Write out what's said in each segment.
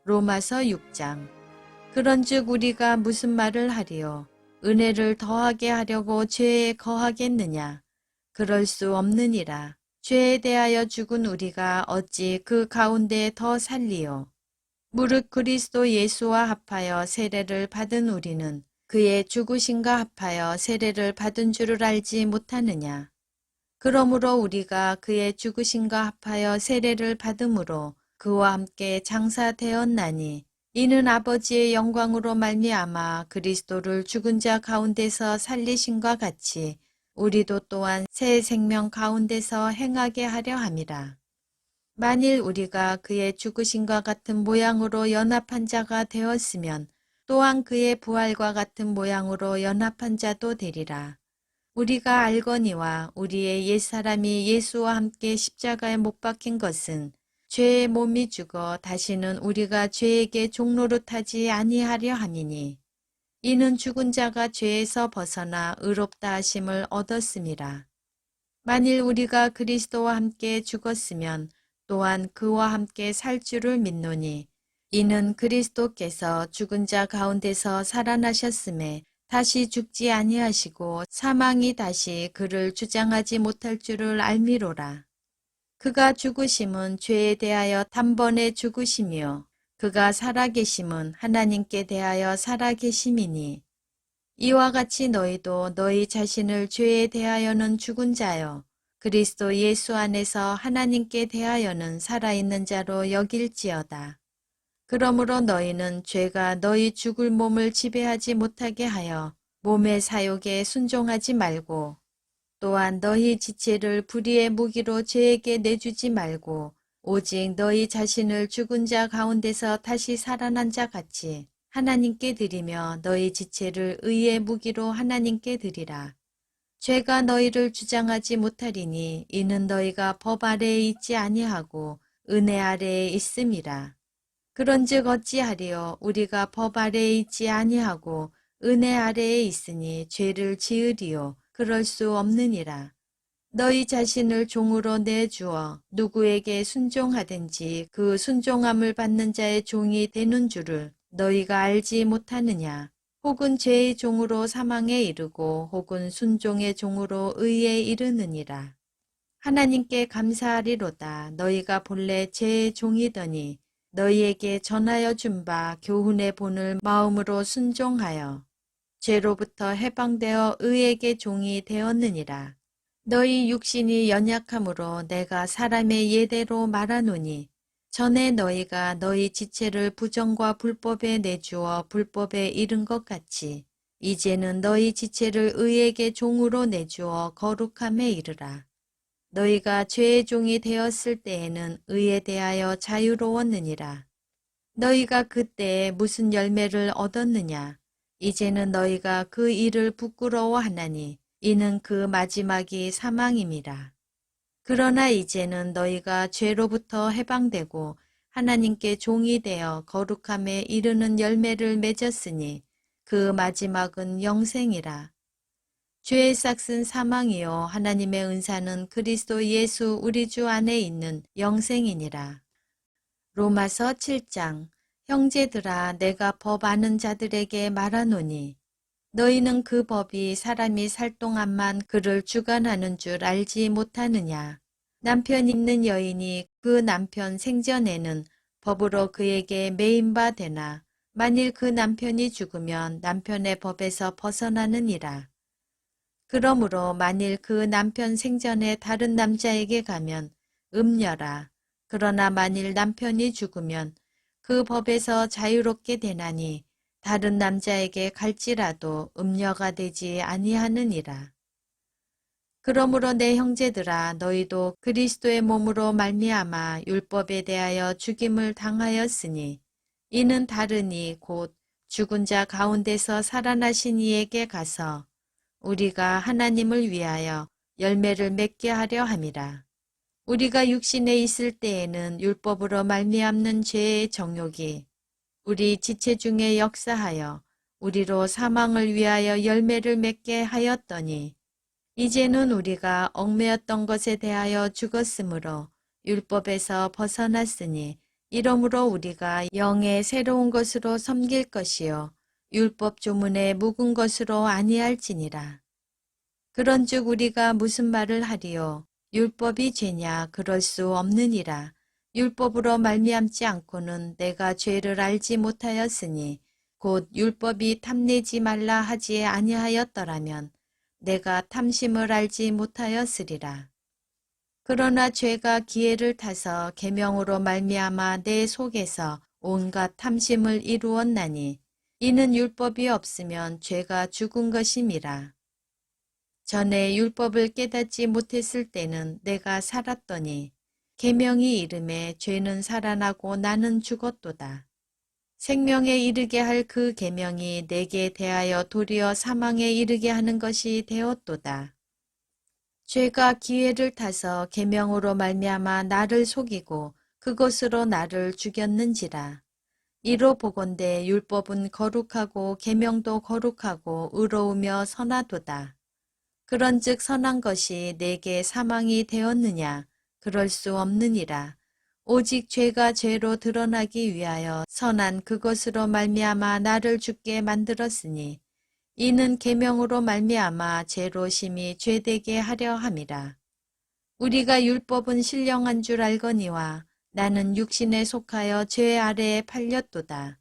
로마서 6장. 그런즉 우리가 무슨 말을 하리요? 은혜를 더하게 하려고 죄에 거하겠느냐? 그럴 수 없느니라. 죄에 대하여 죽은 우리가 어찌 그 가운데 더 살리요? 무릇 그리스도 예수와 합하여 세례를 받은 우리는 그의 죽으심과 합하여 세례를 받은 줄을 알지 못하느냐? 그러므로 우리가 그의 죽으심과 합하여 세례를 받음으로 그와 함께 장사되었나니 이는 아버지의 영광으로 말미암아 그리스도를 죽은 자 가운데서 살리심과 같이 우리도 또한 새 생명 가운데서 행하게 하려 함이라. 만일 우리가 그의 죽으심과 같은 모양으로 연합한 자가 되었으면 또한 그의 부활과 같은 모양으로 연합한 자도 되리라. 우리가 알거니와 우리의 옛사람이 예수와 함께 십자가에 못 박힌 것은 죄의 몸이 죽어 다시는 우리가 죄에게 종노릇하지 아니하려 함이니 이는 죽은 자가 죄에서 벗어나 의롭다 하심을 얻었음이라. 만일 우리가 그리스도와 함께 죽었으면 또한 그와 함께 살 줄을 믿노니 이는 그리스도께서 죽은 자 가운데서 살아나셨음에 다시 죽지 아니하시고 사망이 다시 그를 주장하지 못할 줄을 알미로라. 그가 죽으심은 죄에 대하여 단번에 죽으심이요 그가 살아계심은 하나님께 대하여 살아계심이니 이와 같이 너희도 너희 자신을 죄에 대하여는 죽은 자요 그리스도 예수 안에서 하나님께 대하여는 살아있는 자로 여길지어다. 그러므로 너희는 죄가 너희 죽을 몸을 지배하지 못하게 하여 몸의 사욕에 순종하지 말고 또한 너희 지체를 불의의 무기로 죄에게 내주지 말고 오직 너희 자신을 죽은 자 가운데서 다시 살아난 자 같이 하나님께 드리며 너희 지체를 의의 무기로 하나님께 드리라. 죄가 너희를 주장하지 못하리니 이는 너희가 법 아래에 있지 아니하고 은혜 아래에 있음이라. 그런즉 어찌하리요? 우리가 법 아래에 있지 아니하고 은혜 아래에 있으니 죄를 지으리요? 그럴 수 없느니라. 너희 자신을 종으로 내주어 누구에게 순종하든지 그 순종함을 받는 자의 종이 되는 줄을 너희가 알지 못하느냐? 혹은 죄의 종으로 사망에 이르고 혹은 순종의 종으로 의에 이르느니라. 하나님께 감사하리로다. 너희가 본래 죄의 종이더니 너희에게 전하여 준 바 교훈의 본을 마음으로 순종하여 죄로부터 해방되어 의에게 종이 되었느니라. 너희 육신이 연약함으로 내가 사람의 예대로 말하노니 전에 너희가 너희 지체를 부정과 불법에 내주어 불법에 이른 것 같이 이제는 너희 지체를 의에게 종으로 내주어 거룩함에 이르라. 너희가 죄의 종이 되었을 때에는 의에 대하여 자유로웠느니라. 너희가 그때에 무슨 열매를 얻었느냐? 이제는 너희가 그 일을 부끄러워하나니 이는 그 마지막이 사망임이라. 그러나 이제는 너희가 죄로부터 해방되고 하나님께 종이 되어 거룩함에 이르는 열매를 맺었으니 그 마지막은 영생이라. 죄의 싹은 사망이요 하나님의 은사는 그리스도 예수 우리 주 안에 있는 영생이니라. 로마서 7장. 형제들아 내가 법 아는 자들에게 말하노니 너희는 그 법이 사람이 살 동안만 그를 주관하는 줄 알지 못하느냐. 남편 있는 여인이 그 남편 생전에는 법으로 그에게 매인 바 되나 만일 그 남편이 죽으면 남편의 법에서 벗어나느니라. 그러므로 만일 그 남편 생전에 다른 남자에게 가면 음녀라. 그러나 만일 남편이 죽으면 그 법에서 자유롭게 되나니 다른 남자에게 갈지라도 음녀가 되지 아니하느니라. 그러므로 내 형제들아 너희도 그리스도의 몸으로 말미암아 율법에 대하여 죽임을 당하였으니 이는 다르니 곧 죽은 자 가운데서 살아나신 이에게 가서 우리가 하나님을 위하여 열매를 맺게 하려 함이라. 우리가 육신에 있을 때에는 율법으로 말미암는 죄의 정욕이 우리 지체 중에 역사하여 우리로 사망을 위하여 열매를 맺게 하였더니 이제는 우리가 얽매였던 것에 대하여 죽었으므로 율법에서 벗어났으니 이러므로 우리가 영의 새로운 것으로 섬길 것이요 율법 조문에 묵은 것으로 아니할지니라. 그런즉 우리가 무슨 말을 하리요? 율법이 죄냐? 그럴 수 없느니라. 율법으로 말미암지 않고는 내가 죄를 알지 못하였으니 곧 율법이 탐내지 말라 하지 아니하였더라면 내가 탐심을 알지 못하였으리라. 그러나 죄가 기회를 타서 계명으로 말미암아 내 속에서 온갖 탐심을 이루었나니 이는 율법이 없으면 죄가 죽은 것임이라. 전에 율법을 깨닫지 못했을 때는 내가 살았더니 계명이 이름에 죄는 살아나고 나는 죽었도다. 생명에 이르게 할 그 계명이 내게 대하여 도리어 사망에 이르게 하는 것이 되었도다. 죄가 기회를 타서 계명으로 말미암아 나를 속이고 그것으로 나를 죽였는지라. 이로 보건대 율법은 거룩하고 계명도 거룩하고 의로우며 선하도다. 그런즉 선한 것이 내게 사망이 되었느냐? 그럴 수 없느니라. 오직 죄가 죄로 드러나기 위하여 선한 그것으로 말미암아 나를 죽게 만들었으니 이는 계명으로 말미암아 죄로 심히 죄되게 하려 함이라. 우리가 율법은 신령한 줄 알거니와 나는 육신에 속하여 죄 아래에 팔렸도다.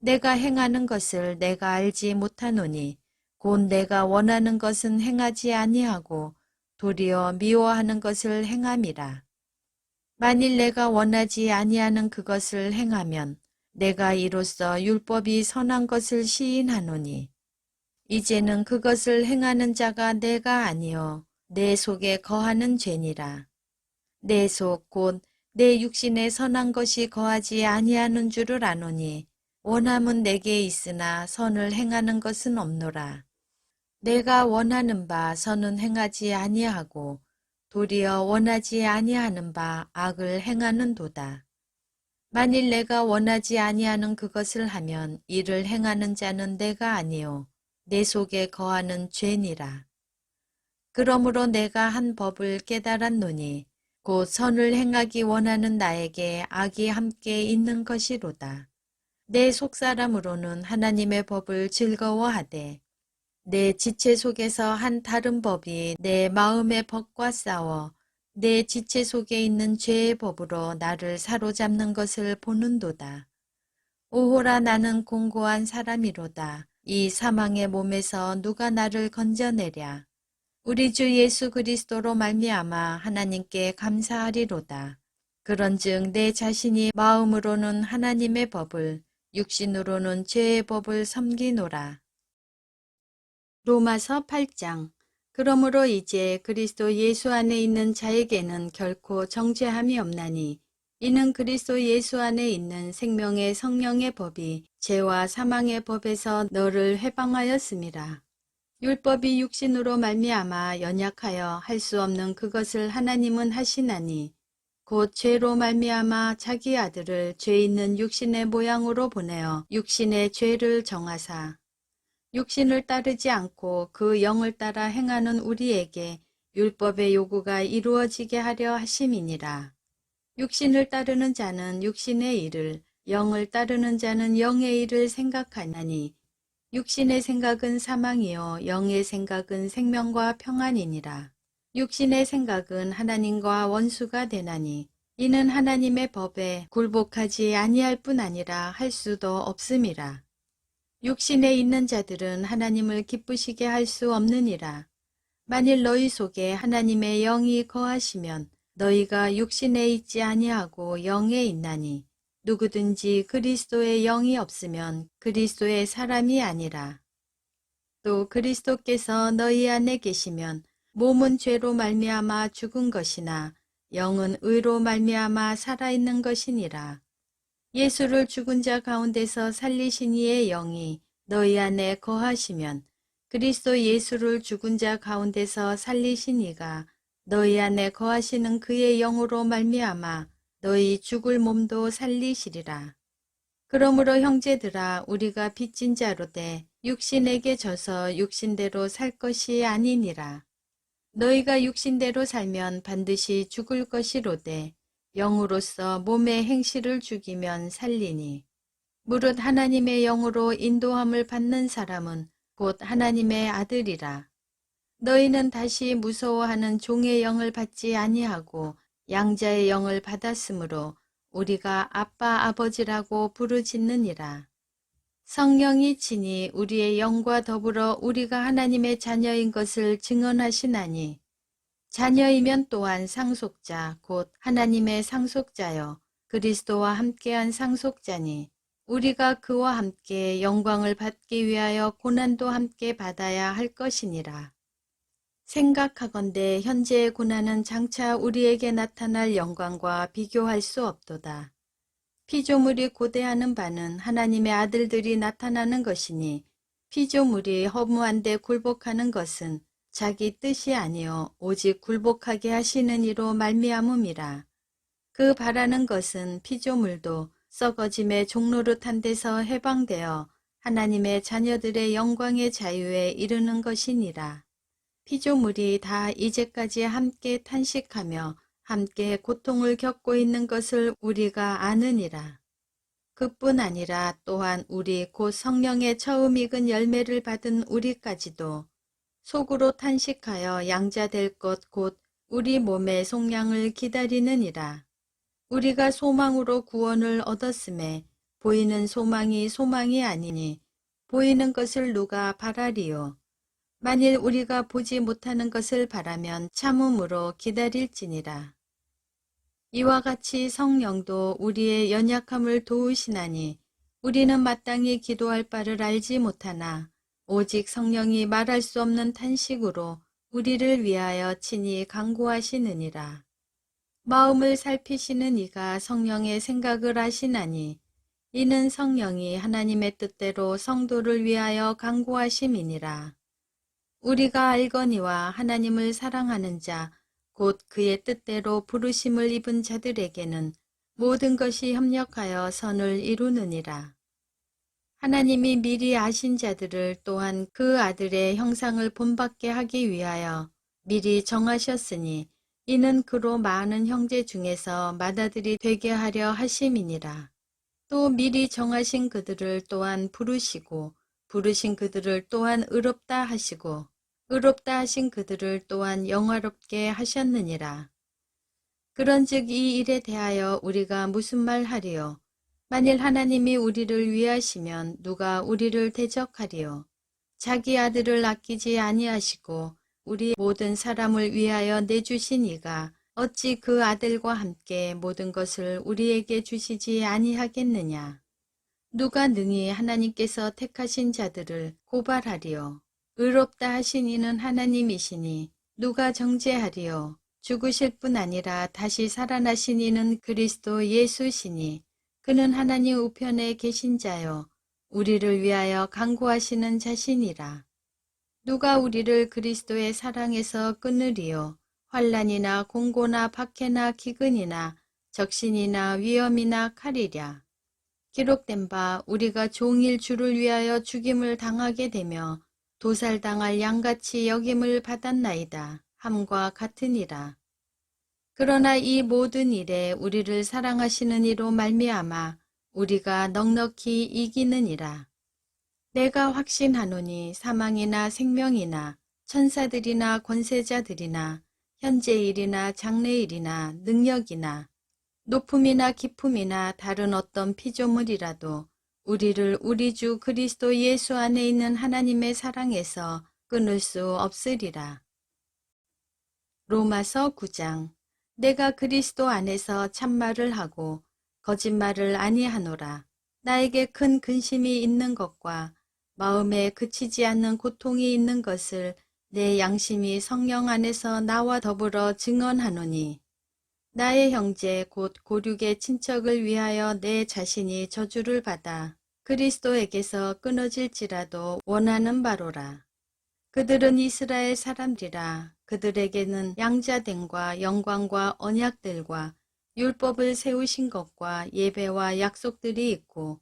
내가 행하는 것을 내가 알지 못하노니 곧 내가 원하는 것은 행하지 아니하고 도리어 미워하는 것을 행함이라. 만일 내가 원하지 아니하는 그것을 행하면 내가 이로써 율법이 선한 것을 시인하노니 이제는 그것을 행하는 자가 내가 아니요 내 속에 거하는 죄니라. 내 속 곧 내 육신에 선한 것이 거하지 아니하는 줄을 아노니 원함은 내게 있으나 선을 행하는 것은 없노라. 내가 원하는 바 선은 행하지 아니하고 도리어 원하지 아니하는 바 악을 행하는도다. 만일 내가 원하지 아니하는 그것을 하면 이를 행하는 자는 내가 아니요 내 속에 거하는 죄니라. 그러므로 내가 한 법을 깨달았노니 곧 선을 행하기 원하는 나에게 악이 함께 있는 것이로다. 내 속사람으로는 하나님의 법을 즐거워하되 내 지체 속에서 한 다른 법이 내 마음의 법과 싸워 내 지체 속에 있는 죄의 법으로 나를 사로잡는 것을 보는도다. 오호라 나는 공고한 사람이로다. 이 사망의 몸에서 누가 나를 건져내랴. 우리 주 예수 그리스도로 말미암아 하나님께 감사하리로다. 그런즉 내 자신이 마음으로는 하나님의 법을 육신으로는 죄의 법을 섬기노라. 로마서 8장. 그러므로 이제 그리스도 예수 안에 있는 자에게는 결코 정죄함이 없나니 이는 그리스도 예수 안에 있는 생명의 성령의 법이 죄와 사망의 법에서 너를 해방하였음이라. 율법이 육신으로 말미암아 연약하여 할 수 없는 그것을 하나님은 하시나니 곧 죄로 말미암아 자기 아들을 죄 있는 육신의 모양으로 보내어 육신의 죄를 정하사 육신을 따르지 않고 그 영을 따라 행하는 우리에게 율법의 요구가 이루어지게 하려 하심이니라. 육신을 따르는 자는 육신의 일을, 영을 따르는 자는 영의 일을 생각하나니 육신의 생각은 사망이요 영의 생각은 생명과 평안이니라. 육신의 생각은 하나님과 원수가 되나니 이는 하나님의 법에 굴복하지 아니할 뿐 아니라 할 수도 없음이라. 육신에 있는 자들은 하나님을 기쁘시게 할 수 없느니라. 만일 너희 속에 하나님의 영이 거하시면 너희가 육신에 있지 아니하고 영에 있나니 누구든지 그리스도의 영이 없으면 그리스도의 사람이 아니라. 또 그리스도께서 너희 안에 계시면 몸은 죄로 말미암아 죽은 것이나 영은 의로 말미암아 살아있는 것이니라. 예수를 죽은 자 가운데서 살리신 이의 영이 너희 안에 거하시면 그리스도 예수를 죽은 자 가운데서 살리신 이가 너희 안에 거하시는 그의 영으로 말미암아 너희 죽을 몸도 살리시리라. 그러므로 형제들아 우리가 빚진 자로되 육신에게 져서 육신대로 살 것이 아니니라. 너희가 육신대로 살면 반드시 죽을 것이로되 영으로서 몸의 행실을 죽이면 살리니 무릇 하나님의 영으로 인도함을 받는 사람은 곧 하나님의 아들이라. 너희는 다시 무서워하는 종의 영을 받지 아니하고 양자의 영을 받았으므로 우리가 아빠 아버지라고 부르짖느니라. 성령이 친히 우리의 영과 더불어 우리가 하나님의 자녀인 것을 증언하시나니 자녀이면 또한 상속자 곧 하나님의 상속자여 그리스도와 함께한 상속자니 우리가 그와 함께 영광을 받기 위하여 고난도 함께 받아야 할 것이니라. 생각하건대 현재의 고난은 장차 우리에게 나타날 영광과 비교할 수 없도다. 피조물이 고대하는 바는 하나님의 아들들이 나타나는 것이니 피조물이 허무한 데 굴복하는 것은 자기 뜻이 아니요 오직 굴복하게 하시는 이로 말미암음이라. 그 바라는 것은 피조물도 썩어짐의 종노릇한 데서 해방되어 하나님의 자녀들의 영광의 자유에 이르는 것이니라. 피조물이 다 이제까지 함께 탄식하며 함께 고통을 겪고 있는 것을 우리가 아느니라. 그뿐 아니라 또한 우리 곧 성령의 처음 익은 열매를 받은 우리까지도 속으로 탄식하여 양자될 것 곧 우리 몸의 속량을 기다리느니라. 우리가 소망으로 구원을 얻었음에 보이는 소망이 소망이 아니니 보이는 것을 누가 바라리요. 만일 우리가 보지 못하는 것을 바라면 참음으로 기다릴지니라. 이와 같이 성령도 우리의 연약함을 도우시나니 우리는 마땅히 기도할 바를 알지 못하나 오직 성령이 말할 수 없는 탄식으로 우리를 위하여 친히 간구하시느니라. 마음을 살피시는 이가 성령의 생각을 아시나니 이는 성령이 하나님의 뜻대로 성도를 위하여 간구하심이니라. 우리가 알거니와 하나님을 사랑하는 자, 곧 그의 뜻대로 부르심을 입은 자들에게는 모든 것이 협력하여 선을 이루느니라. 하나님이 미리 아신 자들을 또한 그 아들의 형상을 본받게 하기 위하여 미리 정하셨으니 이는 그로 많은 형제 중에서 맏아들이 되게 하려 하심이니라. 또 미리 정하신 그들을 또한 부르시고 부르신 그들을 또한 의롭다 하시고 의롭다 하신 그들을 또한 영화롭게 하셨느니라. 그런즉 이 일에 대하여 우리가 무슨 말 하리요? 만일 하나님이 우리를 위하시면 누가 우리를 대적하리요? 자기 아들을 아끼지 아니하시고 우리 모든 사람을 위하여 내주신 이가 어찌 그 아들과 함께 모든 것을 우리에게 주시지 아니하겠느냐? 누가 능히 하나님께서 택하신 자들을 고발하리요? 의롭다 하신 이는 하나님이시니 누가 정죄하리요? 죽으실 뿐 아니라 다시 살아나신 이는 그리스도 예수시니 그는 하나님 우편에 계신 자요 우리를 위하여 간구하시는 자신이라. 누가 우리를 그리스도의 사랑에서 끊으리요? 환난이나 공고나 박해나 기근이나 적신이나 위험이나 칼이랴. 기록된 바 우리가 종일 주를 위하여 죽임을 당하게 되며 도살당할 양같이 여김을 받았나이다. 함과 같으니라. 그러나 이 모든 일에 우리를 사랑하시는 이로 말미암아 우리가 넉넉히 이기느니라. 내가 확신하노니 사망이나 생명이나 천사들이나 권세자들이나 현재일이나 장래일이나 능력이나 높음이나 깊음이나 다른 어떤 피조물이라도 우리를 우리 주 그리스도 예수 안에 있는 하나님의 사랑에서 끊을 수 없으리라. 로마서 9장. 내가 그리스도 안에서 참말을 하고 거짓말을 아니하노라. 나에게 큰 근심이 있는 것과 마음에 그치지 않는 고통이 있는 것을 내 양심이 성령 안에서 나와 더불어 증언하노니 나의 형제 곧 고륙의 친척을 위하여 내 자신이 저주를 받아 그리스도에게서 끊어질지라도 원하는 바로라. 그들은 이스라엘 사람들이라. 그들에게는 양자됨과 영광과 언약들과 율법을 세우신 것과 예배와 약속들이 있고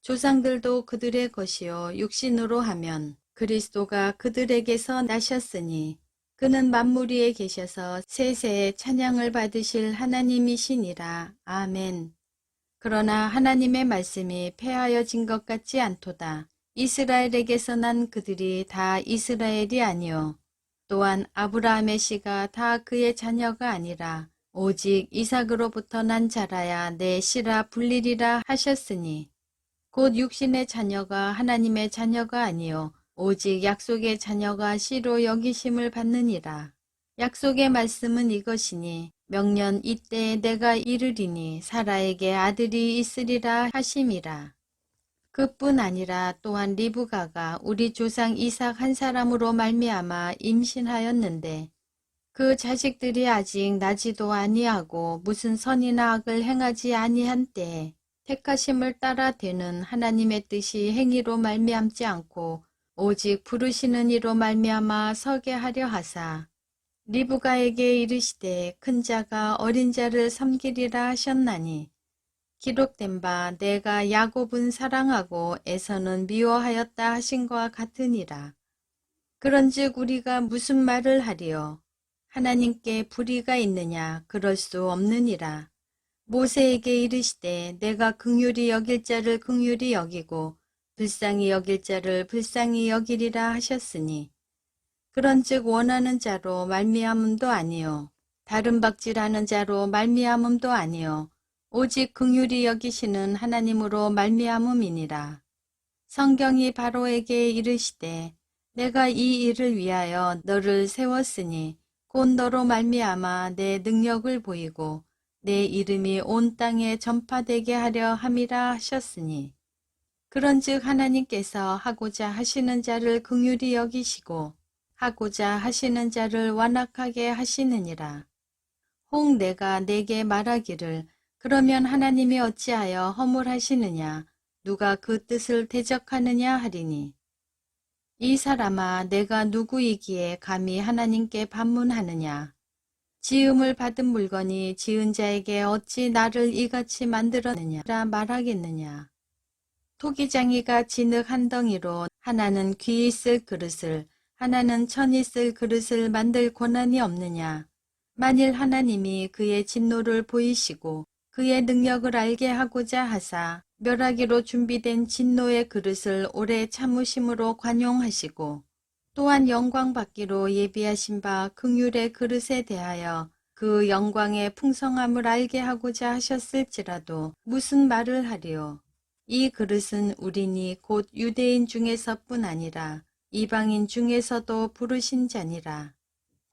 조상들도 그들의 것이요 육신으로 하면 그리스도가 그들에게서 나셨으니 그는 만물 위에 계셔서 세세에 찬양을 받으실 하나님이시니라. 아멘. 그러나 하나님의 말씀이 폐하여진 것 같지 않도다. 이스라엘에게서 난 그들이 다 이스라엘이 아니요 또한 아브라함의 씨가 다 그의 자녀가 아니라 오직 이삭으로부터 난 자라야 내 씨라 불리리라 하셨으니 곧 육신의 자녀가 하나님의 자녀가 아니요 오직 약속의 자녀가 씨로 여기심을 받느니라. 약속의 말씀은 이것이니 명년 이때에 내가 이르리니 사라에게 아들이 있으리라 하심이라. 그뿐 아니라 또한 리브가가 우리 조상 이삭 한 사람으로 말미암아 임신하였는데 그 자식들이 아직 나지도 아니하고 무슨 선이나 악을 행하지 아니한 때에 택하심을 따라 되는 하나님의 뜻이 행위로 말미암지 않고 오직 부르시는 이로 말미암아 서게 하려 하사 리브가에게 이르시되 큰 자가 어린 자를 섬기리라 하셨나니 기록된 바 내가 야곱은 사랑하고 에서는 미워하였다 하신과 같으니라. 그런즉 우리가 무슨 말을 하리요? 하나님께 불의가 있느냐? 그럴 수 없느니라. 모세에게 이르시되 내가 긍휼히 여길 자를 긍휼히 여기고 불쌍히 여길 자를 불쌍히 여기리라 하셨으니 그런즉 원하는 자로 말미암음도 아니요 다른 박질하는 자로 말미암음도 아니요 오직 긍휼히 여기시는 하나님으로 말미암음이니라. 성경이 바로에게 이르시되 내가 이 일을 위하여 너를 세웠으니 곧 너로 말미암아 내 능력을 보이고 내 이름이 온 땅에 전파되게 하려 함이라 하셨으니 그런즉 하나님께서 하고자 하시는 자를 긍휼히 여기시고 하고자 하시는 자를 완악하게 하시느니라. 혹 내가 내게 말하기를 그러면 하나님이 어찌하여 허물하시느냐 누가 그 뜻을 대적하느냐 하리니 이 사람아 내가 누구이기에 감히 하나님께 반문하느냐 지음을 받은 물건이 지은 자에게 어찌 나를 이같이 만들었느냐라 말하겠느냐. 토기장이가 진흙 한 덩이로 하나는 귀 있을 그릇을 하나는 천 있을 그릇을 만들 권한이 없느냐. 만일 하나님이 그의 진노를 보이시고 그의 능력을 알게 하고자 하사 멸하기로 준비된 진노의 그릇을 오래 참으심으로 관용하시고 또한 영광 받기로 예비하신 바 긍휼의 그릇에 대하여 그 영광의 풍성함을 알게 하고자 하셨을지라도 무슨 말을 하리요. 이 그릇은 우리니 곧 유대인 중에서뿐 아니라 이방인 중에서도 부르신 자니라.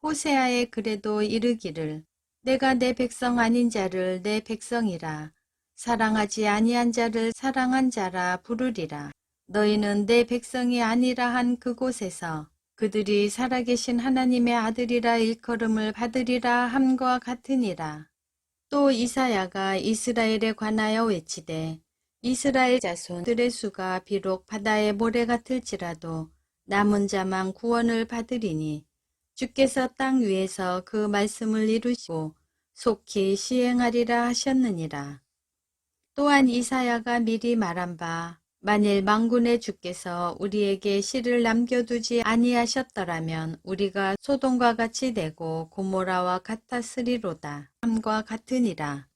호세아의 글에도 이르기를 내가 내 백성 아닌 자를 내 백성이라 사랑하지 아니한 자를 사랑한 자라 부르리라. 너희는 내 백성이 아니라 한 그곳에서 그들이 살아계신 하나님의 아들이라 일컬음을 받으리라 함과 같으니라. 또 이사야가 이스라엘에 관하여 외치되 이스라엘 자손들의 수가 비록 바다의 모래 같을지라도 남은 자만 구원을 받으리니 주께서 땅 위에서 그 말씀을 이루시고 속히 시행하리라 하셨느니라. 또한 이사야가 미리 말한 바 만일 만군의 주께서 우리에게 씨를 남겨두지 아니하셨더라면 우리가 소돔과 같이 되고 고모라와 같았으리로다 함과 같으니라.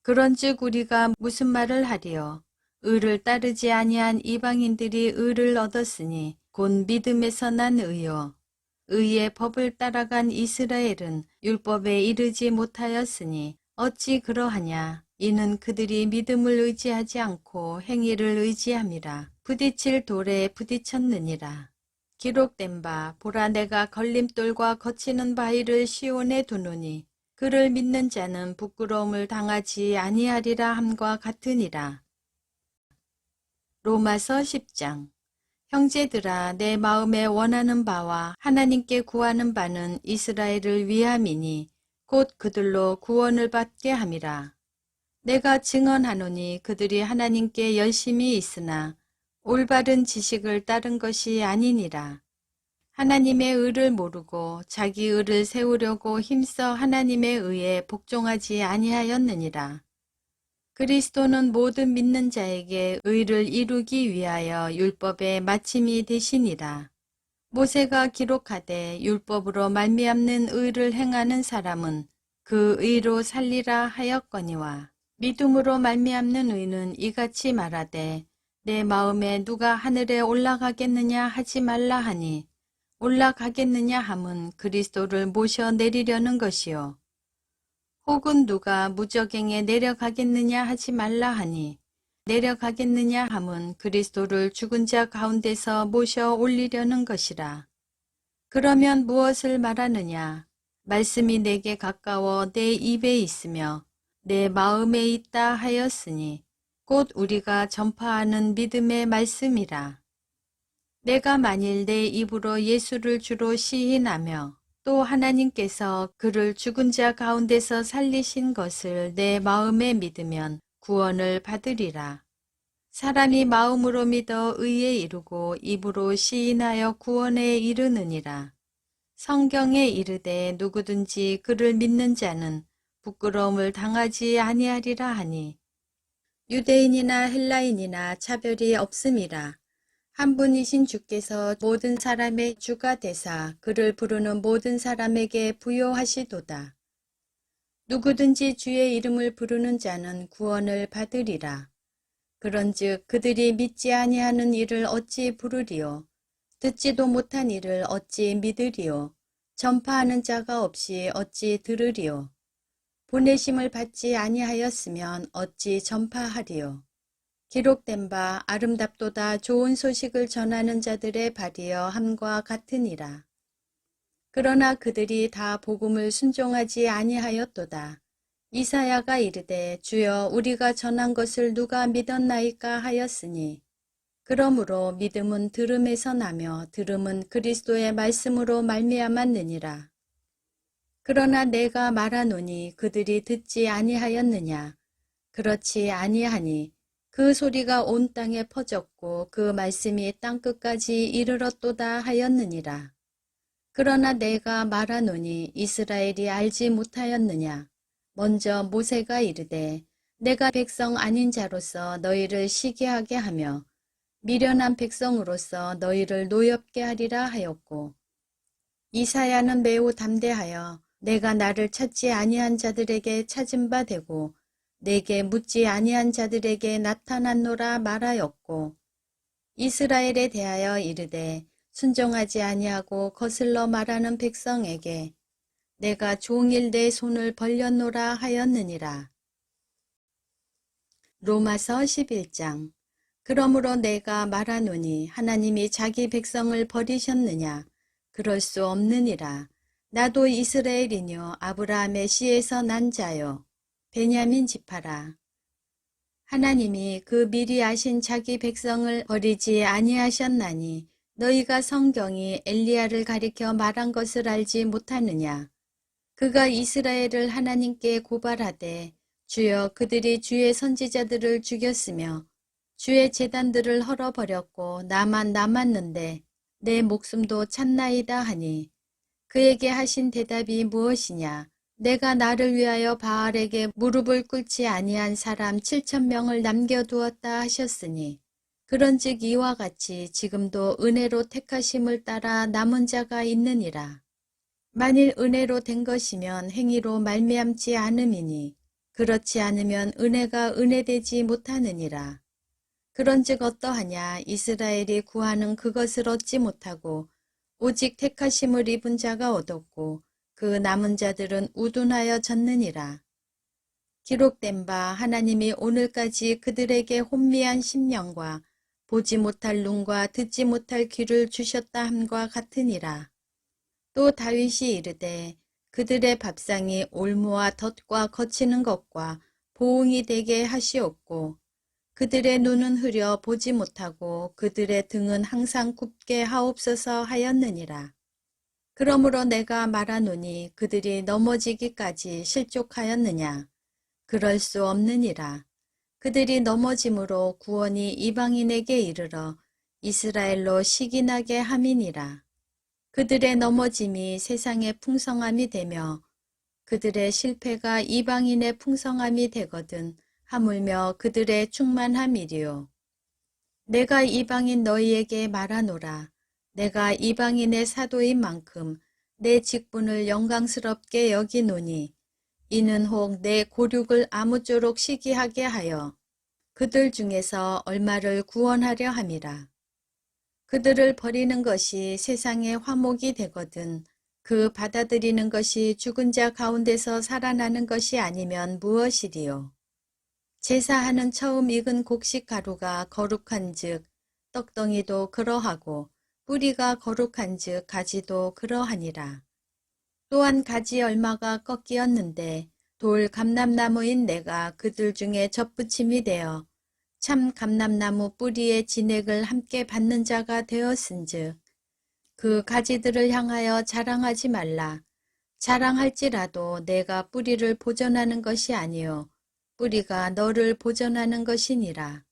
그런즉 우리가 무슨 말을 하리요. 의를 따르지 아니한 이방인들이 의를 얻었으니 곧 믿음에서 난 의요. 의의 법을 따라간 이스라엘은 율법에 이르지 못하였으니 어찌 그러하냐. 이는 그들이 믿음을 의지하지 않고 행위를 의지함이라. 부딪힐 돌에 부딪혔느니라. 기록된 바 보라 내가 걸림돌과 거치는 바위를 시온에 두노니 그를 믿는 자는 부끄러움을 당하지 아니하리라 함과 같으니라. 로마서 10장. 형제들아 내 마음에 원하는 바와 하나님께 구하는 바는 이스라엘을 위함이니 곧 그들로 구원을 받게 함이라. 내가 증언하노니 그들이 하나님께 열심히 있으나 올바른 지식을 따른 것이 아니니라. 하나님의 의를 모르고 자기 의를 세우려고 힘써 하나님의 의에 복종하지 아니하였느니라. 그리스도는 모든 믿는 자에게 의를 이루기 위하여 율법의 마침이 되시니라. 모세가 기록하되 율법으로 말미암는 의를 행하는 사람은 그 의로 살리라 하였거니와 믿음으로 말미암는 의는 이같이 말하되 내 마음에 누가 하늘에 올라가겠느냐 하지 말라 하니 올라가겠느냐 함은 그리스도를 모셔 내리려는 것이요. 혹은 누가 무저갱에 내려가겠느냐 하지 말라 하니 내려가겠느냐 함은 그리스도를 죽은 자 가운데서 모셔 올리려는 것이라. 그러면 무엇을 말하느냐? 말씀이 내게 가까워 내 입에 있으며 내 마음에 있다 하였으니 곧 우리가 전파하는 믿음의 말씀이라. 내가 만일 내 입으로 예수를 주로 시인하며 또 하나님께서 그를 죽은 자 가운데서 살리신 것을 내 마음에 믿으면 구원을 받으리라. 사람이 마음으로 믿어 의에 이르고 입으로 시인하여 구원에 이르느니라. 성경에 이르되 누구든지 그를 믿는 자는 부끄러움을 당하지 아니하리라 하니 유대인이나 헬라인이나 차별이 없음이라. 한 분이신 주께서 모든 사람의 주가 되사 그를 부르는 모든 사람에게 부요하시도다. 누구든지 주의 이름을 부르는 자는 구원을 받으리라. 그런즉 그들이 믿지 아니하는 일을 어찌 부르리요? 듣지도 못한 일을 어찌 믿으리요? 전파하는 자가 없이 어찌 들으리요? 보내심을 받지 아니하였으면 어찌 전파하리요? 기록된 바 아름답도다 좋은 소식을 전하는 자들의 발이여 함과 같으니라. 그러나 그들이 다 복음을 순종하지 아니하였도다. 이사야가 이르되 주여 우리가 전한 것을 누가 믿었나이까 하였으니 그러므로 믿음은 들음에서 나며 들음은 그리스도의 말씀으로 말미암았느니라. 그러나 내가 말하노니 그들이 듣지 아니하였느냐? 그렇지 아니하니 그 소리가 온 땅에 퍼졌고 그 말씀이 땅끝까지 이르렀도다 하였느니라. 그러나 내가 말하노니 이스라엘이 알지 못하였느냐? 먼저 모세가 이르되 내가 백성 아닌 자로서 너희를 시기하게 하며 미련한 백성으로서 너희를 노엽게 하리라 하였고 이사야는 매우 담대하여 내가 나를 찾지 아니한 자들에게 찾은 바 되고 내게 묻지 아니한 자들에게 나타났노라 말하였고 이스라엘에 대하여 이르되 순종하지 아니하고 거슬러 말하는 백성에게 내가 종일 내 손을 벌렸노라 하였느니라. 로마서 11장. 그러므로 내가 말하노니 하나님이 자기 백성을 버리셨느냐? 그럴 수 없느니라. 나도 이스라엘이뇨 아브라함의 씨에서 난 자요. 베냐민 지파라. 하나님이 그 미리 아신 자기 백성을 버리지 아니하셨나니 너희가 성경이 엘리야를 가리켜 말한 것을 알지 못하느냐. 그가 이스라엘을 하나님께 고발하되 주여 그들이 주의 선지자들을 죽였으며 주의 제단들을 헐어버렸고 나만 남았는데 내 목숨도 찼나이다 하니 그에게 하신 대답이 무엇이냐. 내가 나를 위하여 바알에게 무릎을 꿇지 아니한 사람 7,000명을 남겨두었다 하셨으니 그런즉 이와 같이 지금도 은혜로 택하심을 따라 남은 자가 있느니라. 만일 은혜로 된 것이면 행위로 말미암지 않음이니 그렇지 않으면 은혜가 은혜되지 못하느니라. 그런즉 어떠하냐. 이스라엘이 구하는 그것을 얻지 못하고 오직 택하심을 입은 자가 얻었고 그 남은 자들은 우둔하여 졌느니라. 기록된 바 하나님이 오늘까지 그들에게 혼미한 심령과 보지 못할 눈과 듣지 못할 귀를 주셨다 함과 같으니라. 또 다윗이 이르되 그들의 밥상이 올무와 덫과 거치는 것과 보응이 되게 하시옵고 그들의 눈은 흐려 보지 못하고 그들의 등은 항상 굽게 하옵소서 하였느니라. 그러므로 내가 말하노니 그들이 넘어지기까지 실족하였느냐. 그럴 수 없느니라. 그들이 넘어짐으로 구원이 이방인에게 이르러 이스라엘로 시기나게 함이니라. 그들의 넘어짐이 세상의 풍성함이 되며 그들의 실패가 이방인의 풍성함이 되거든 하물며 그들의 충만함이리요. 내가 이방인 너희에게 말하노라. 내가 이방인의 사도인 만큼 내 직분을 영광스럽게 여기노니 이는 혹 내 고륙을 아무쪼록 시기하게 하여 그들 중에서 얼마를 구원하려 함이라. 그들을 버리는 것이 세상의 화목이 되거든 그 받아들이는 것이 죽은 자 가운데서 살아나는 것이 아니면 무엇이리요. 제사하는 처음 익은 곡식 가루가 거룩한 즉 떡덩이도 그러하고 뿌리가 거룩한 즉 가지도 그러하니라. 또한 가지 얼마가 꺾이었는데 돌 감람나무인 내가 그들 중에 젖붙임이 되어 참 감람나무 뿌리의 진액을 함께 받는 자가 되었은즉 그 가지들을 향하여 자랑하지 말라. 자랑할지라도 내가 뿌리를 보전하는 것이 아니요 뿌리가 너를 보전하는 것이니라.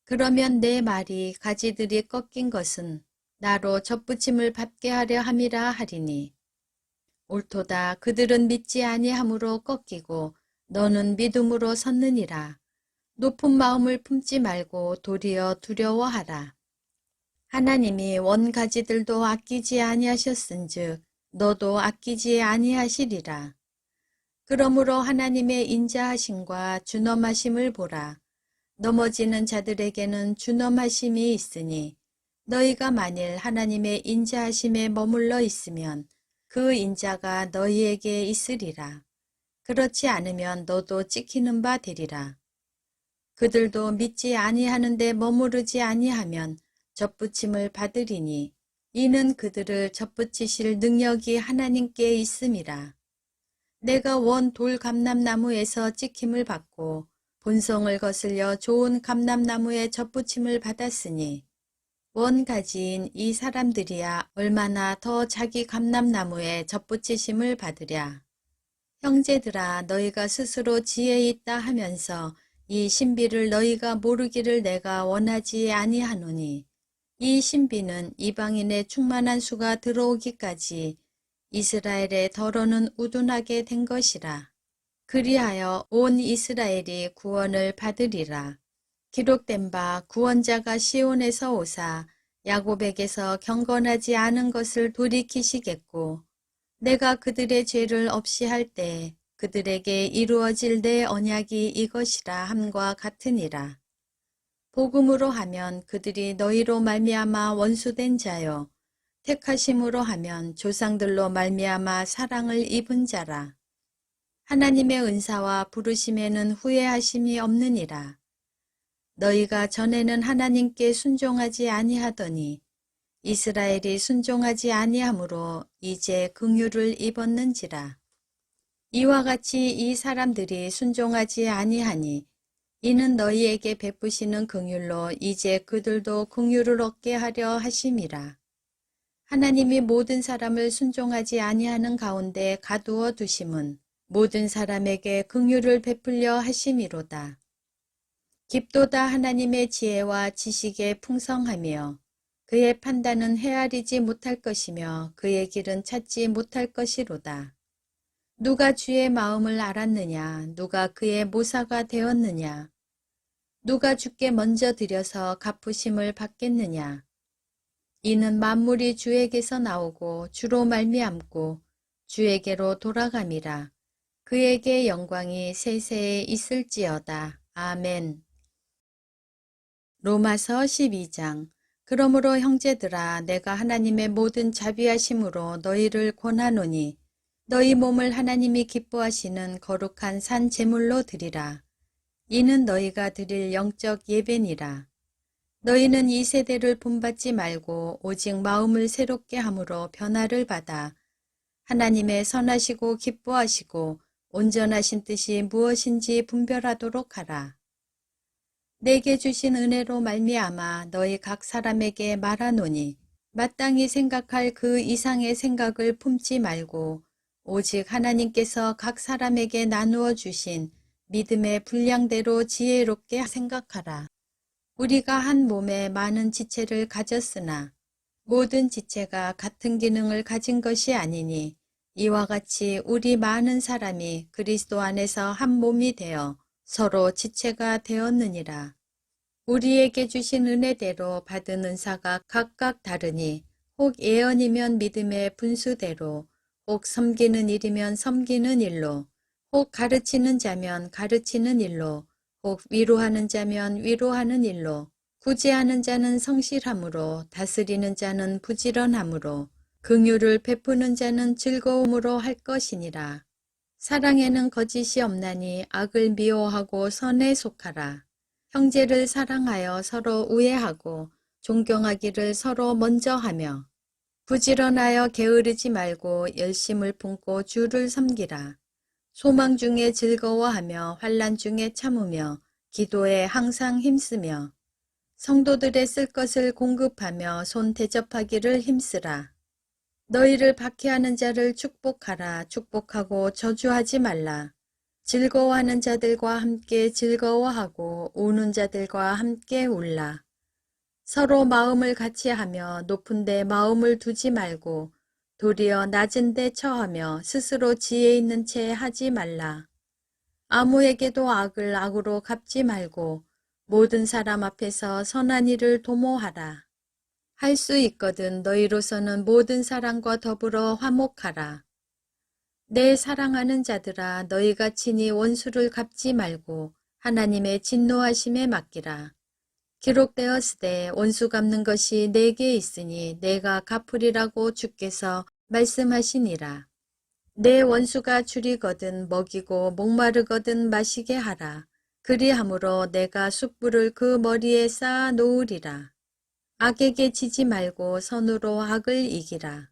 그러면 내 말이 가지들이 꺾인 것은 나로 젖붙임을 받게 하려 함이라 하리니 옳도다. 그들은 믿지 아니함으로 꺾이고 너는 믿음으로 섰느니라. 높은 마음을 품지 말고 도리어 두려워하라. 하나님이 원가지들도 아끼지 아니하셨은즉 너도 아끼지 아니하시리라. 그러므로 하나님의 인자하심과 준엄하심을 보라. 넘어지는 자들에게는 준엄하심이 있으니 너희가 만일 하나님의 인자하심에 머물러 있으면 그 인자가 너희에게 있으리라. 그렇지 않으면 너도 찍히는 바 되리라. 그들도 믿지 아니하는데 머무르지 아니하면 젖붙임을 받으리니 이는 그들을 젖붙이실 능력이 하나님께 있음이라. 내가 원 돌 감람나무에서 찍힘을 받고 본성을 거슬려 좋은 감람나무에 젖붙임을 받았으니 원 가지인 이 사람들이야 얼마나 더 자기 감람나무에 젖붙이심을 받으랴. 형제들아 너희가 스스로 지혜 있다 하면서 이 신비를 너희가 모르기를 내가 원하지 아니하노니 이 신비는 이방인의 충만한 수가 들어오기까지 이스라엘의 덜어는 우둔하게 된 것이라. 그리하여 온 이스라엘이 구원을 받으리라. 기록된 바 구원자가 시온에서 오사 야곱에게서 경건하지 않은 것을 돌이키시겠고 내가 그들의 죄를 없이 할 때 그들에게 이루어질 내 언약이 이것이라 함과 같으니라. 복음으로 하면 그들이 너희로 말미암아 원수된 자요 택하심으로 하면 조상들로 말미암아 사랑을 입은 자라. 하나님의 은사와 부르심에는 후회하심이 없느니라. 너희가 전에는 하나님께 순종하지 아니하더니 이스라엘이 순종하지 아니하므로 이제 긍휼을 입었는지라. 이와 같이 이 사람들이 순종하지 아니하니 이는 너희에게 베푸시는 긍휼로 이제 그들도 긍휼을 얻게 하려 하심이라. 하나님이 모든 사람을 순종하지 아니하는 가운데 가두어 두심은 모든 사람에게 긍휼을 베풀려 하심이로다. 깊도다 하나님의 지혜와 지식의 풍성하며 그의 판단은 헤아리지 못할 것이며 그의 길은 찾지 못할 것이로다. 누가 주의 마음을 알았느냐? 누가 그의 모사가 되었느냐? 누가 주께 먼저 드려서 갚으심을 받겠느냐? 이는 만물이 주에게서 나오고 주로 말미암고 주에게로 돌아감이라. 그에게 영광이 세세에 있을지어다. 아멘. 로마서 12장. 그러므로 형제들아 내가 하나님의 모든 자비하심으로 너희를 권하노니 너희 몸을 하나님이 기뻐하시는 거룩한 산 제물로 드리라. 이는 너희가 드릴 영적 예배니라. 너희는 이 세대를 본받지 말고 오직 마음을 새롭게 함으로 변화를 받아 하나님의 선하시고 기뻐하시고 온전하신 뜻이 무엇인지 분별하도록 하라. 내게 주신 은혜로 말미암아 너희 각 사람에게 말하노니 마땅히 생각할 그 이상의 생각을 품지 말고 오직 하나님께서 각 사람에게 나누어 주신 믿음의 분량대로 지혜롭게 생각하라. 우리가 한 몸에 많은 지체를 가졌으나 모든 지체가 같은 기능을 가진 것이 아니니 이와 같이 우리 많은 사람이 그리스도 안에서 한 몸이 되어 서로 지체가 되었느니라. 우리에게 주신 은혜대로 받은 은사가 각각 다르니 혹 예언이면 믿음의 분수대로, 혹 섬기는 일이면 섬기는 일로, 혹 가르치는 자면 가르치는 일로, 혹 위로하는 자면 위로하는 일로, 구제하는 자는 성실함으로, 다스리는 자는 부지런함으로, 긍휼을 베푸는 자는 즐거움으로 할 것이니라. 사랑에는 거짓이 없나니 악을 미워하고 선에 속하라. 형제를 사랑하여 서로 우애하고 존경하기를 서로 먼저 하며 부지런하여 게으르지 말고 열심을 품고 주를 섬기라. 소망 중에 즐거워하며 환난 중에 참으며 기도에 항상 힘쓰며 성도들의 쓸 것을 공급하며 손 대접하기를 힘쓰라. 너희를 박해하는 자를 축복하라. 축복하고 저주하지 말라. 즐거워하는 자들과 함께 즐거워하고 우는 자들과 함께 울라. 서로 마음을 같이 하며 높은 데 마음을 두지 말고 도리어 낮은 데 처하며 스스로 지혜 있는 채 하지 말라. 아무에게도 악을 악으로 갚지 말고 모든 사람 앞에서 선한 일을 도모하라. 할 수 있거든 너희로서는 모든 사람과 더불어 화목하라. 내 사랑하는 자들아 너희가 친히 원수를 갚지 말고 하나님의 진노하심에 맡기라. 기록되었으되 원수 갚는 것이 내게 있으니 내가 갚으리라고 주께서 말씀하시니라. 내 원수가 줄이거든 먹이고 목마르거든 마시게 하라. 그리함으로 내가 숯불을 그 머리에 쌓아 놓으리라. 악에게 지지 말고 선으로 악을 이기라.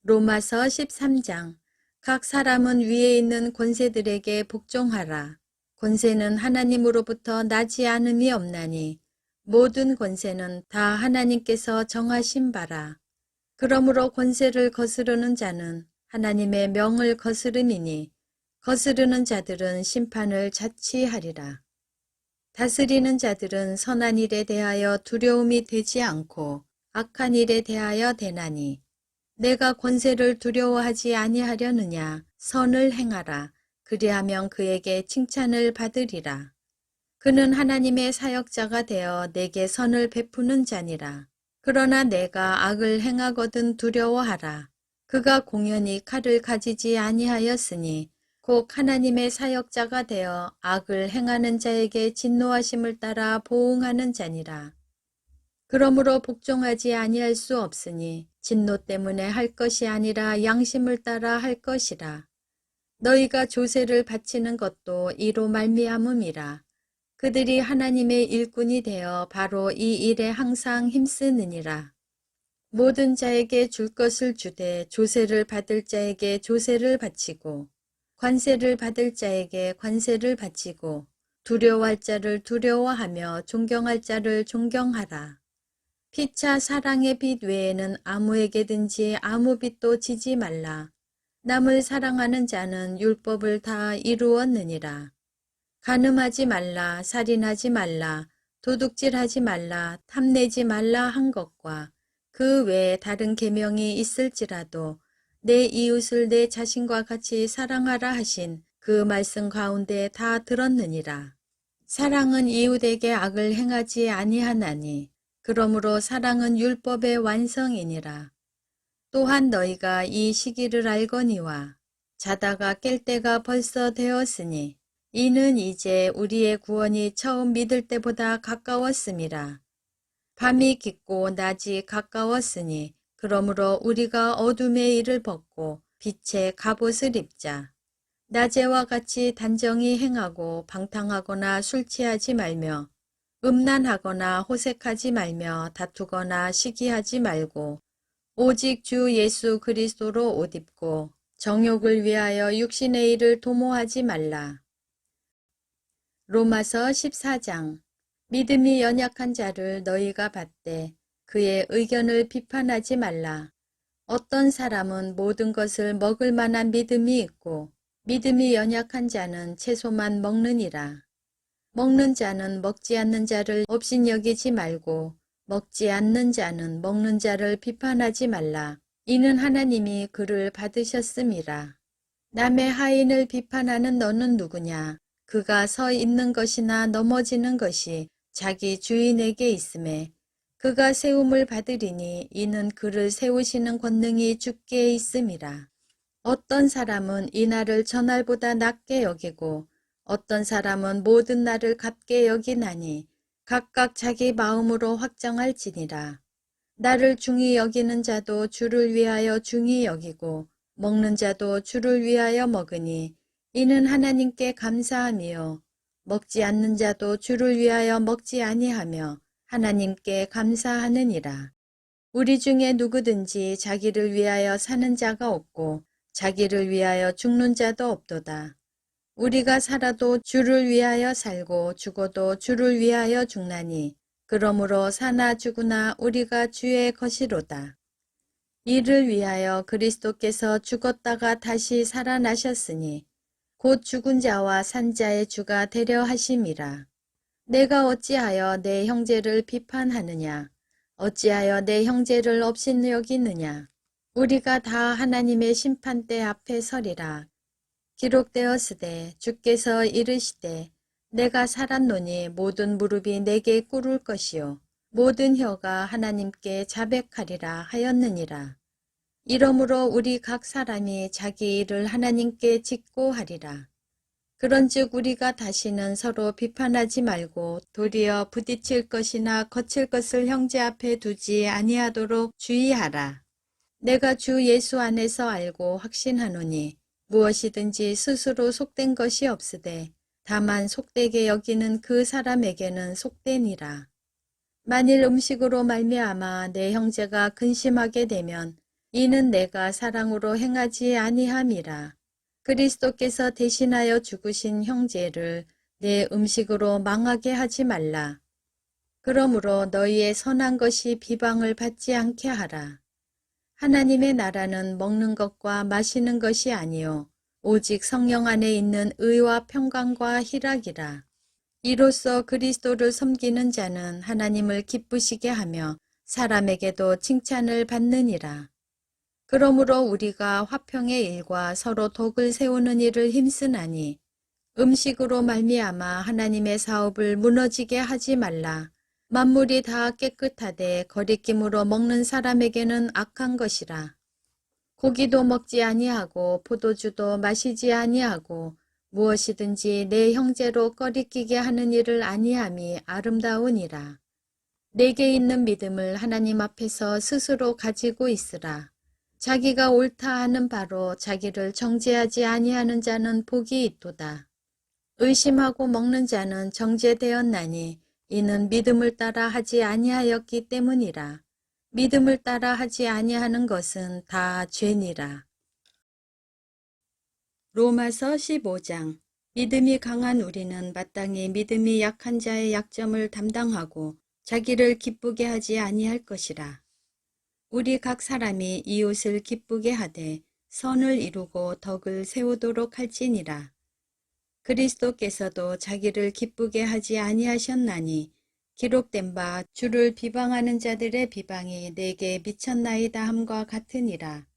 로마서 13장. 각 사람은 위에 있는 권세들에게 복종하라. 권세는 하나님으로부터 나지 않음이 없나니 모든 권세는 다 하나님께서 정하신 바라. 그러므로 권세를 거스르는 자는 하나님의 명을 거스름이니 거스르는 자들은 심판을 자취하리라. 다스리는 자들은 선한 일에 대하여 두려움이 되지 않고 악한 일에 대하여 되나니 내가 권세를 두려워하지 아니하려느냐. 선을 행하라. 그리하면 그에게 칭찬을 받으리라. 그는 하나님의 사역자가 되어 내게 선을 베푸는 자니라. 그러나 내가 악을 행하거든 두려워하라. 그가 공연히 칼을 가지지 아니하였으니 곧 하나님의 사역자가 되어 악을 행하는 자에게 진노하심을 따라 보응하는 자니라. 그러므로 복종하지 아니할 수 없으니 진노 때문에 할 것이 아니라 양심을 따라 할 것이라. 너희가 조세를 바치는 것도 이로 말미암음이라. 그들이 하나님의 일꾼이 되어 바로 이 일에 항상 힘쓰느니라. 모든 자에게 줄 것을 주되 조세를 받을 자에게 조세를 바치고 관세를 받을 자에게 관세를 바치고 두려워할 자를 두려워하며 존경할 자를 존경하라. 피차 사랑의 빛 외에는 아무에게든지 아무 빛도 지지 말라. 남을 사랑하는 자는 율법을 다 이루었느니라. 간음하지 말라, 살인하지 말라, 도둑질하지 말라, 탐내지 말라 한 것과 그 외에 다른 계명이 있을지라도 내 이웃을 내 자신과 같이 사랑하라 하신 그 말씀 가운데 다 들었느니라. 사랑은 이웃에게 악을 행하지 아니하나니 그러므로 사랑은 율법의 완성이니라. 또한 너희가 이 시기를 알거니와 자다가 깰 때가 벌써 되었으니 이는 이제 우리의 구원이 처음 믿을 때보다 가까웠음이라. 밤이 깊고 낮이 가까웠으니 그러므로 우리가 어둠의 일을 벗고 빛의 갑옷을 입자. 낮에와 같이 단정히 행하고 방탕하거나 술 취하지 말며 음란하거나 호색하지 말며 다투거나 시기하지 말고 오직 주 예수 그리스도로 옷 입고 정욕을 위하여 육신의 일을 도모하지 말라. 로마서 14장. 믿음이 연약한 자를 너희가 받되 그의 의견을 비판하지 말라. 어떤 사람은 모든 것을 먹을 만한 믿음이 있고 믿음이 연약한 자는 채소만 먹느니라. 먹는 자는 먹지 않는 자를 업신여기지 말고 먹지 않는 자는 먹는 자를 비판하지 말라. 이는 하나님이 그를 받으셨음이라. 남의 하인을 비판하는 너는 누구냐? 그가 서 있는 것이나 넘어지는 것이 자기 주인에게 있음에 그가 세움을 받으리니 이는 그를 세우시는 권능이 주께 있음이라. 어떤 사람은 이 날을 전날보다 낮게 여기고 어떤 사람은 모든 날을 같게 여기나니 각각 자기 마음으로 확정할지니라. 나를 중히 여기는 자도 주를 위하여 중히 여기고 먹는 자도 주를 위하여 먹으니 이는 하나님께 감사함이요. 먹지 않는 자도 주를 위하여 먹지 아니하며 하나님께 감사하느니라. 우리 중에 누구든지 자기를 위하여 사는 자가 없고 자기를 위하여 죽는 자도 없도다. 우리가 살아도 주를 위하여 살고 죽어도 주를 위하여 죽나니 그러므로 사나 죽으나 우리가 주의 것이로다. 이를 위하여 그리스도께서 죽었다가 다시 살아나셨으니 곧 죽은 자와 산 자의 주가 되려 하심이라. 내가 어찌하여 내 형제를 비판하느냐? 어찌하여 내 형제를 업신 여기느냐? 우리가 다 하나님의 심판대 앞에 서리라. 기록되었으되 주께서 이르시되 내가 살았노니 모든 무릎이 내게 꿇을 것이요 모든 혀가 하나님께 자백하리라 하였느니라. 이러므로 우리 각 사람이 자기 일을 하나님께 짓고 하리라. 그런즉 우리가 다시는 서로 비판하지 말고 도리어 부딪힐 것이나 거칠 것을 형제 앞에 두지 아니하도록 주의하라. 내가 주 예수 안에서 알고 확신하노니 무엇이든지 스스로 속된 것이 없으되 다만 속되게 여기는 그 사람에게는 속되니라. 만일 음식으로 말미암아 내 형제가 근심하게 되면 이는 내가 사랑으로 행하지 아니함이라. 그리스도께서 대신하여 죽으신 형제를 내 음식으로 망하게 하지 말라. 그러므로 너희의 선한 것이 비방을 받지 않게 하라. 하나님의 나라는 먹는 것과 마시는 것이 아니요 오직 성령 안에 있는 의와 평강과 희락이라. 이로써 그리스도를 섬기는 자는 하나님을 기쁘시게 하며 사람에게도 칭찬을 받느니라. 그러므로 우리가 화평의 일과 서로 덕을 세우는 일을 힘쓰나니 음식으로 말미암아 하나님의 사업을 무너지게 하지 말라. 만물이 다 깨끗하되 거리낌으로 먹는 사람에게는 악한 것이라. 고기도 먹지 아니하고 포도주도 마시지 아니하고 무엇이든지 내 형제로 꺼리끼게 하는 일을 아니함이 아름다우니라. 내게 있는 믿음을 하나님 앞에서 스스로 가지고 있으라. 자기가 옳다 하는 바로 자기를 정죄하지 아니하는 자는 복이 있도다. 의심하고 먹는 자는 정죄되었나니 이는 믿음을 따라 하지 아니하였기 때문이라. 믿음을 따라 하지 아니하는 것은 다 죄니라. 로마서 15장. 믿음이 강한 우리는 마땅히 믿음이 약한 자의 약점을 담당하고 자기를 기쁘게 하지 아니할 것이라. 우리 각 사람이 이웃을 기쁘게 하되 선을 이루고 덕을 세우도록 할지니라. 그리스도께서도 자기를 기쁘게 하지 아니하셨나니 기록된 바 주를 비방하는 자들의 비방이 내게 미쳤나이다 함과 같으니라.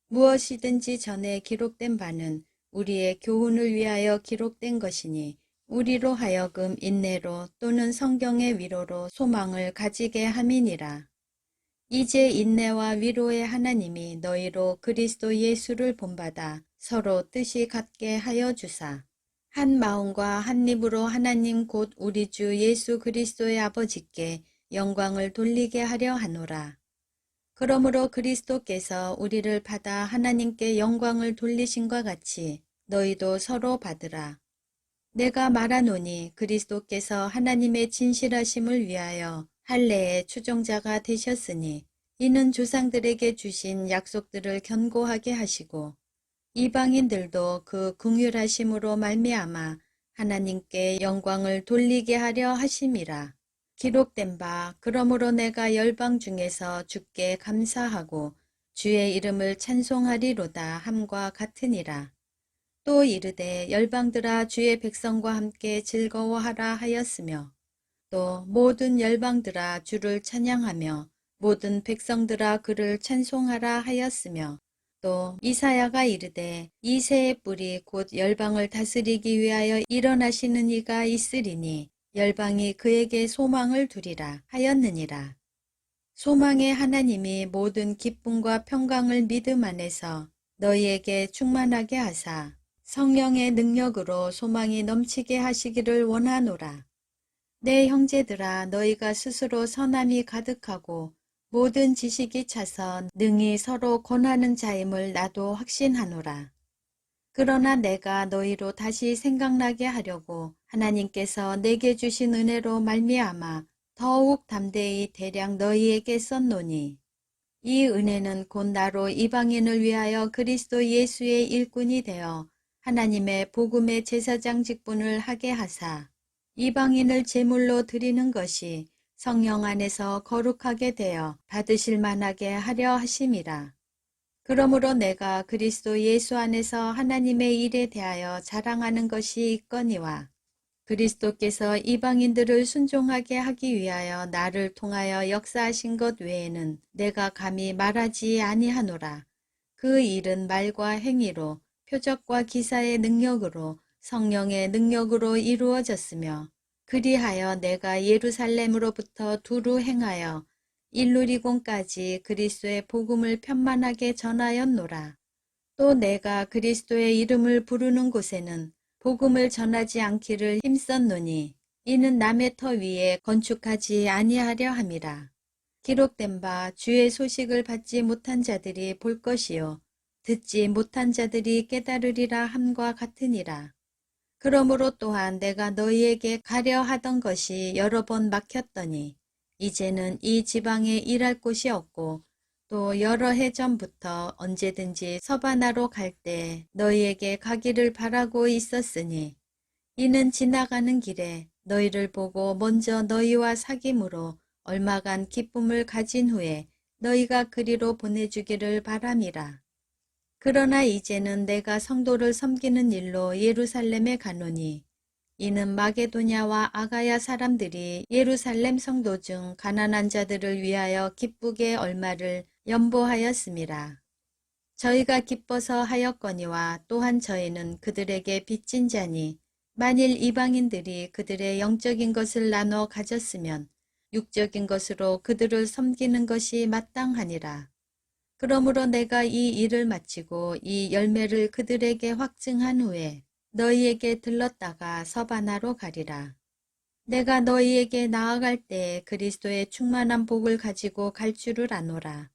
무엇이든지 전에 기록된 바는 우리의 교훈을 위하여 기록된 것이니 우리로 하여금 인내로 또는 성경의 위로로 소망을 가지게 함이니라. 이제 인내와 위로의 하나님이 너희로 그리스도 예수를 본받아 서로 뜻이 같게 하여 주사 한 마음과 한 입으로 하나님 곧 우리 주 예수 그리스도의 아버지께 영광을 돌리게 하려 하노라. 그러므로 그리스도께서 우리를 받아 하나님께 영광을 돌리신과 같이 너희도 서로 받으라. 내가 말하노니 그리스도께서 하나님의 진실하심을 위하여 할례의 추종자가 되셨으니 이는 조상들에게 주신 약속들을 견고하게 하시고 이방인들도 그 긍휼하심으로 말미암아 하나님께 영광을 돌리게 하려 하심이라. 기록된 바 그러므로 내가 열방 중에서 주께 감사하고 주의 이름을 찬송하리로다 함과 같으니라. 또 이르되 열방들아 주의 백성과 함께 즐거워하라 하였으며 또 모든 열방들아 주를 찬양하며 모든 백성들아 그를 찬송하라 하였으며 또 이사야가 이르되 이새의 뿔이 곧 열방을 다스리기 위하여 일어나시는 이가 있으리니 열방이 그에게 소망을 두리라 하였느니라. 소망의 하나님이 모든 기쁨과 평강을 믿음 안에서 너희에게 충만하게 하사 성령의 능력으로 소망이 넘치게 하시기를 원하노라. 내 형제들아, 너희가 스스로 선함이 가득하고 모든 지식이 차서 능히 서로 권하는 자임을 나도 확신하노라. 그러나 내가 너희로 다시 생각나게 하려고 하나님께서 내게 주신 은혜로 말미암아 더욱 담대히 대량 너희에게 썼노니, 이 은혜는 곧 나로 이방인을 위하여 그리스도 예수의 일꾼이 되어 하나님의 복음의 제사장 직분을 하게 하사 이방인을 제물로 드리는 것이 성령 안에서 거룩하게 되어 받으실 만하게 하려 하심이라. 그러므로 내가 그리스도 예수 안에서 하나님의 일에 대하여 자랑하는 것이 있거니와, 그리스도께서 이방인들을 순종하게 하기 위하여 나를 통하여 역사하신 것 외에는 내가 감히 말하지 아니하노라. 그 일은 말과 행위로, 표적과 기사의 능력으로, 성령의 능력으로 이루어졌으며, 그리하여 내가 예루살렘으로부터 두루 행하여 일루리곤까지 그리스도의 복음을 편만하게 전하였노라. 또 내가 그리스도의 이름을 부르는 곳에는 복음을 전하지 않기를 힘썼노니, 이는 남의 터 위에 건축하지 아니하려 함이라. 기록된 바 주의 소식을 받지 못한 자들이 볼 것이요 듣지 못한 자들이 깨달으리라 함과 같으니라. 그러므로 또한 내가 너희에게 가려 하던 것이 여러 번 막혔더니 이제는 이 지방에 일할 곳이 없고, 또 여러 해 전부터 언제든지 서바나로 갈 때 너희에게 가기를 바라고 있었으니, 이는 지나가는 길에 너희를 보고 먼저 너희와 사귐으로 얼마간 기쁨을 가진 후에 너희가 그리로 보내주기를 바람이라. 그러나 이제는 내가 성도를 섬기는 일로 예루살렘에 가노니, 이는 마게도냐와 아가야 사람들이 예루살렘 성도 중 가난한 자들을 위하여 기쁘게 얼마를 연보하였음이라. 저희가 기뻐서 하였거니와 또한 저희는 그들에게 빚진 자니, 만일 이방인들이 그들의 영적인 것을 나눠 가졌으면 육적인 것으로 그들을 섬기는 것이 마땅하니라. 그러므로 내가 이 일을 마치고 이 열매를 그들에게 확증한 후에 너희에게 들렀다가 서바나로 가리라. 내가 너희에게 나아갈 때 그리스도의 충만한 복을 가지고 갈 줄을 아노라.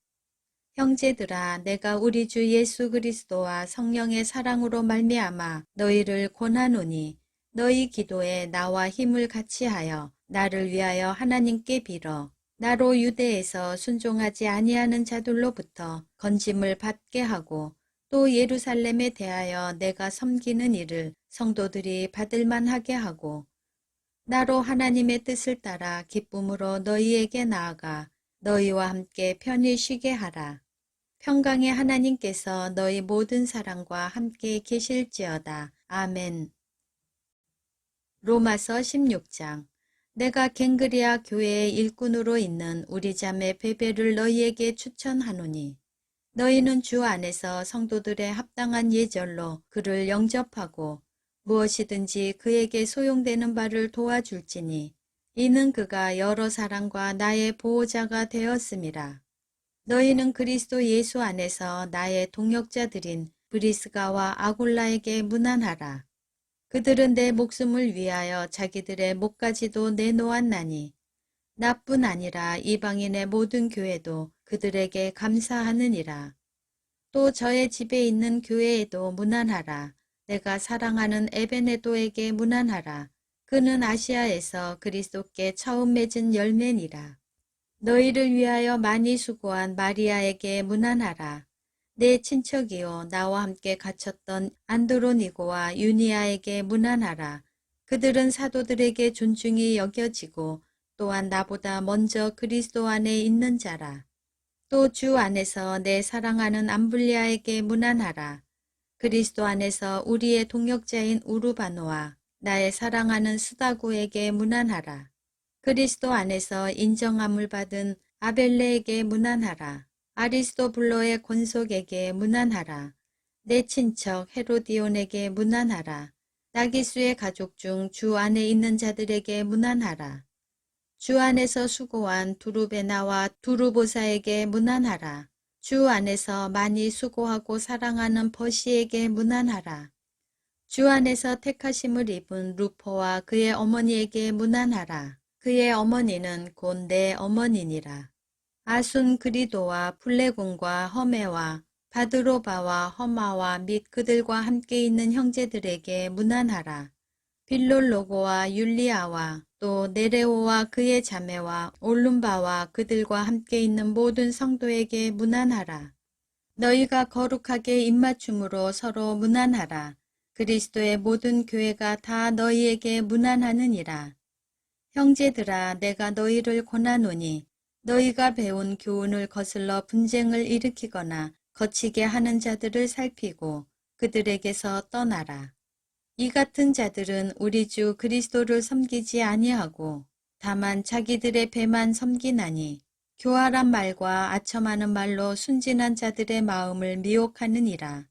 형제들아, 내가 우리 주 예수 그리스도와 성령의 사랑으로 말미암아 너희를 권하노니, 너희 기도에 나와 힘을 같이 하여 나를 위하여 하나님께 빌어 나로 유대에서 순종하지 아니하는 자들로부터 건짐을 받게 하고, 또 예루살렘에 대하여 내가 섬기는 일을 성도들이 받을 만하게 하고, 나로 하나님의 뜻을 따라 기쁨으로 너희에게 나아가 너희와 함께 편히 쉬게 하라. 평강의 하나님께서 너희 모든 사랑과 함께 계실지어다. 아멘. 로마서 16장. 내가 갱그리아 교회의 일꾼으로 있는 우리 자매 베베를 너희에게 추천하노니, 너희는 주 안에서 성도들의 합당한 예절로 그를 영접하고 무엇이든지 그에게 소용되는 바를 도와줄지니, 이는 그가 여러 사람과 나의 보호자가 되었음이라. 너희는 그리스도 예수 안에서 나의 동역자들인 브리스가와 아굴라에게 문안하라. 그들은 내 목숨을 위하여 자기들의 목까지도 내놓았나니, 나뿐 아니라 이방인의 모든 교회도 그들에게 감사하느니라. 또 저의 집에 있는 교회에도 문안하라. 내가 사랑하는 에베네도에게 문안하라. 그는 아시아에서 그리스도께 처음 맺은 열매니라. 너희를 위하여 많이 수고한 마리아에게 문안하라. 내 친척이요 나와 함께 갇혔던 안드로니고와 유니아에게 문안하라. 그들은 사도들에게 존중이 여겨지고 또한 나보다 먼저 그리스도 안에 있는 자라. 또 주 안에서 내 사랑하는 암블리아에게 문안하라. 그리스도 안에서 우리의 동역자인 우르바노와 나의 사랑하는 스다구에게 문안하라. 그리스도 안에서 인정함을 받은 아벨레에게 문안하라. 아리스도블로의 권속에게 문안하라. 내 친척 헤로디온에게 문안하라. 나기수의 가족 중 주 안에 있는 자들에게 문안하라. 주 안에서 수고한 두루베나와 두루보사에게 문안하라. 주 안에서 많이 수고하고 사랑하는 버시에게 문안하라. 주 안에서 택하심을 입은 루포와 그의 어머니에게 문안하라. 그의 어머니는 곧 내 어머니니라. 아순 그리도와 플레곤과 허메와 바드로바와 허마와 및 그들과 함께 있는 형제들에게 문안하라. 빌롤로고와 율리아와 또 네레오와 그의 자매와 올룸바와 그들과 함께 있는 모든 성도에게 문안하라. 너희가 거룩하게 입맞춤으로 서로 문안하라. 그리스도의 모든 교회가 다 너희에게 문안하느니라. 형제들아, 내가 너희를 권하노니 너희가 배운 교훈을 거슬러 분쟁을 일으키거나 거치게 하는 자들을 살피고 그들에게서 떠나라. 이 같은 자들은 우리 주 그리스도를 섬기지 아니하고 다만 자기들의 배만 섬기나니 교활한 말과 아첨하는 말로 순진한 자들의 마음을 미혹하느니라.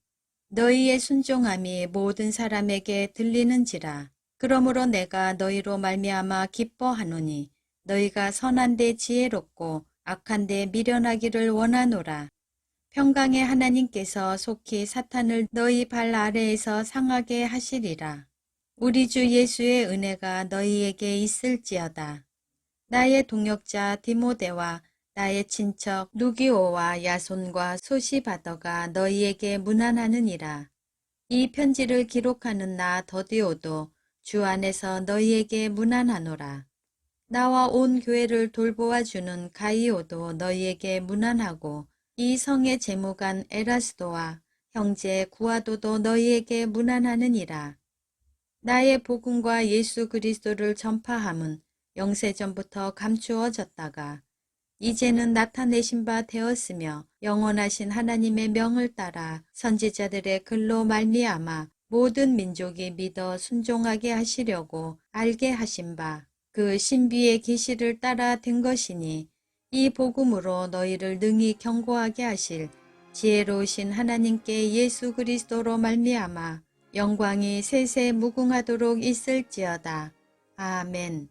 너희의 순종함이 모든 사람에게 들리는지라. 그러므로 내가 너희로 말미암아 기뻐하노니 너희가 선한데 지혜롭고 악한데 미련하기를 원하노라. 평강의 하나님께서 속히 사탄을 너희 발 아래에서 상하게 하시리라. 우리 주 예수의 은혜가 너희에게 있을지어다. 나의 동역자 디모데와 나의 친척 누기오와 야손과 소시바더가 너희에게 문안하느니라. 이 편지를 기록하는 나 더디오도 주 안에서 너희에게 문안하노라. 나와 온 교회를 돌보아주는 가이오도 너희에게 문안하고 이 성의 재무관 에라스도와 형제 구아도도 너희에게 문안하느니라. 나의 복음과 예수 그리스도를 전파함은 영세전부터 감추어졌다가 이제는 나타내신 바 되었으며 영원하신 하나님의 명을 따라 선지자들의 글로 말미암아 모든 민족이 믿어 순종하게 하시려고 알게 하신 바 그 신비의 계시를 따라 된 것이니 이 복음으로 너희를 능히 경고하게 하실 지혜로우신 하나님께 예수 그리스도로 말미암아 영광이 세세 무궁하도록 있을지어다. 아멘.